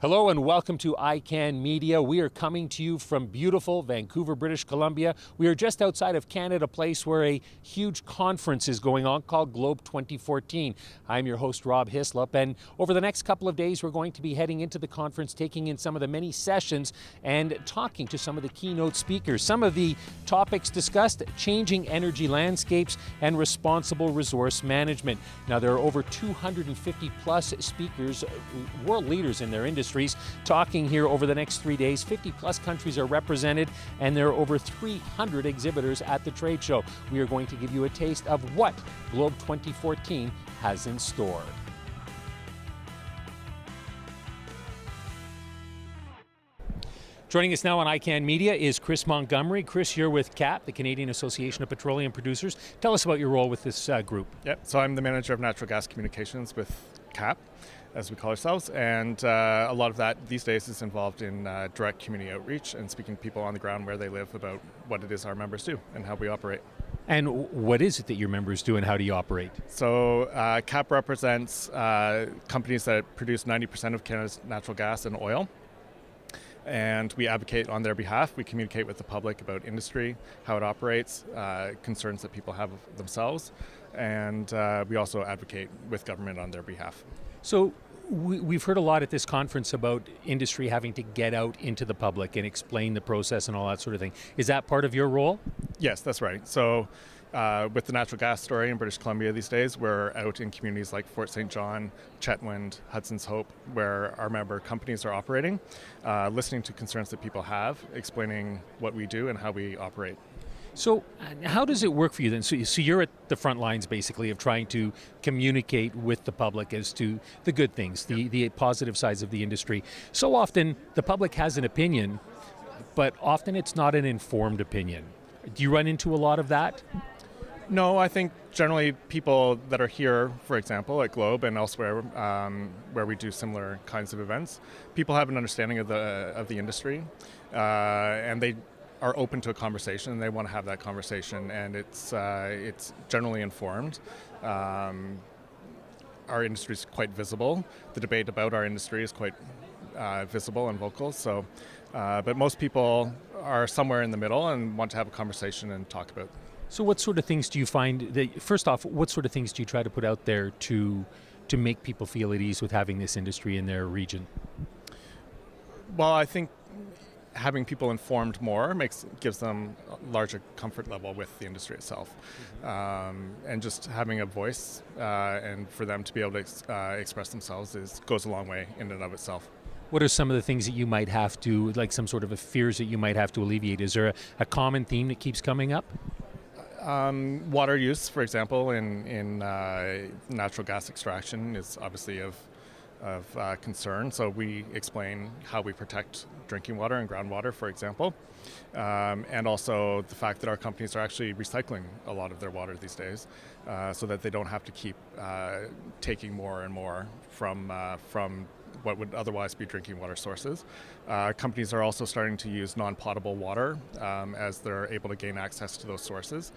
Hello and welcome to ICANN Media. We are coming to you from beautiful Vancouver, British Columbia. We are just outside of Canada Place where a huge conference is going on called Globe 2014. I'm your host, Rob Hislop, and over the next couple of days we're going to be heading into the conference, taking in some of the many sessions and talking to some of the keynote speakers. Some of the topics discussed: changing energy landscapes and responsible resource management. Now, there are over 250 plus speakers, world leaders in their industry, talking here over the next 3 days. 50 plus countries are represented, and there are over 300 exhibitors at the trade show. We are going to give you a taste of what Globe 2014 has in store. Joining us now on ICANN Media is Chris Montgomery. Chris, you're with CAP, the Canadian Association of Petroleum Producers. Tell us about your role with this group. Yep, so I'm the manager of natural gas communications with CAP, as we call ourselves, and a lot of that these days is involved in direct community outreach and speaking to people on the ground where they live about what it is our members do and how we operate. And what is it that your members do and how do you operate? So CAP represents companies that produce 90% of Canada's natural gas and oil, and we advocate on their behalf. We communicate with the public about industry, how it operates, concerns that people have themselves, and we also advocate with government on their behalf. So we've heard a lot at this conference about industry having to get out into the public and explain the process and all that sort of thing. Is that part of your role? Yes, that's right. So with the natural gas story in British Columbia these days, we're out in communities like Fort St. John, Chetwynd, Hudson's Hope, where our member companies are operating, listening to concerns that people have, explaining what we do and how we operate. So how does it work for you then? So you're at the front lines basically of trying to communicate with the public as to the good things, the positive sides of the industry. So often the public has an opinion, but often it's not an informed opinion. Do you run into a lot of that? No, I think generally people that are here, for example, at Globe and elsewhere, where we do similar kinds of events, people have an understanding of the industry, and they are open to a conversation, and they want to have that conversation, and it's generally informed. Our industry is quite visible. The debate about our industry is quite visible and vocal. So, but most people are somewhere in the middle and want to have a conversation and talk about. So what sort of things do you find that, first off, what sort of things do you try to put out there to make people feel at ease with having this industry in their region? Well, I think having people informed more gives them a larger comfort level with the industry itself, and just having a voice and for them to be able to express themselves goes a long way in and of itself. What are some of the things that you might have to, like some sort of fears that you might have to alleviate? Is there a common theme that keeps coming up? Water use, for example, in natural gas extraction is obviously of concern. So we explain how we protect drinking water and groundwater, for example, and also the fact that our companies are actually recycling a lot of their water these days, so that they don't have to keep taking more and more from what would otherwise be drinking water sources. Companies are also starting to use non-potable water as they're able to gain access to those sources.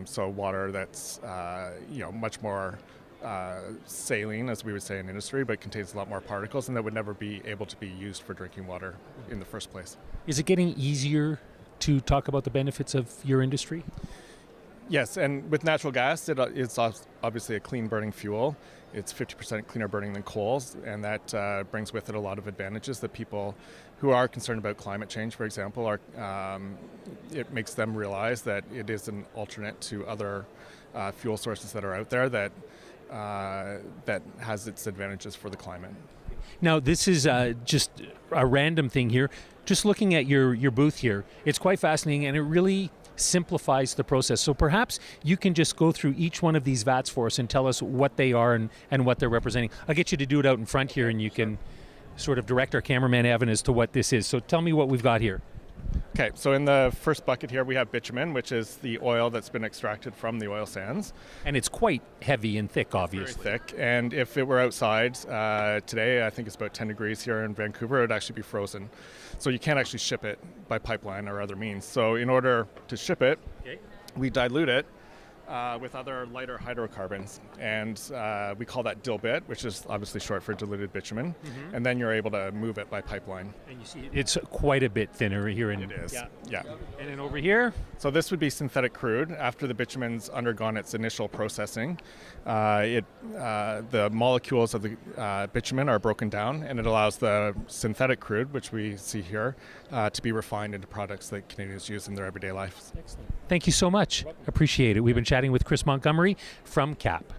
So water that's much more saline, as we would say in industry, but contains a lot more particles, and that would never be able to be used for drinking water in the first place. Is it getting easier to talk about the benefits of your industry? Yes, and with natural gas, it's obviously a clean burning fuel. It's 50% cleaner burning than coals, and that brings with it a lot of advantages that people who are concerned about climate change, for example, it makes them realize that it is an alternate to other fuel sources that are out there that has its advantages for the climate. Now, this is just a random thing here. Just looking at your booth here, it's quite fascinating, and it really simplifies the process. So perhaps you can just go through each one of these vats for us and tell us what they are and what they're representing. I'll get you to do it out in front here, and you can sort of direct our cameraman Evan as to what this is. So tell me what we've got here. Okay, so in the first bucket here we have bitumen, which is the oil that's been extracted from the oil sands. And it's quite heavy and thick, obviously. Very thick, and if it were outside today, I think it's about 10 degrees here in Vancouver, it would actually be frozen. So you can't actually ship it by pipeline or other means. So in order to ship it, we dilute it with other lighter hydrocarbons, and we call that dilbit, which is obviously short for diluted bitumen, and then you're able to move it by pipeline. And you see it's quite a bit thinner here. It is, yeah. And then over here? So this would be synthetic crude. After the bitumen's undergone its initial processing, the molecules of the bitumen are broken down, and it allows the synthetic crude, which we see here, to be refined into products that Canadians use in their everyday life. Excellent. Thank you so much. Appreciate it. We've been chatting with Chris Montgomery from CAP.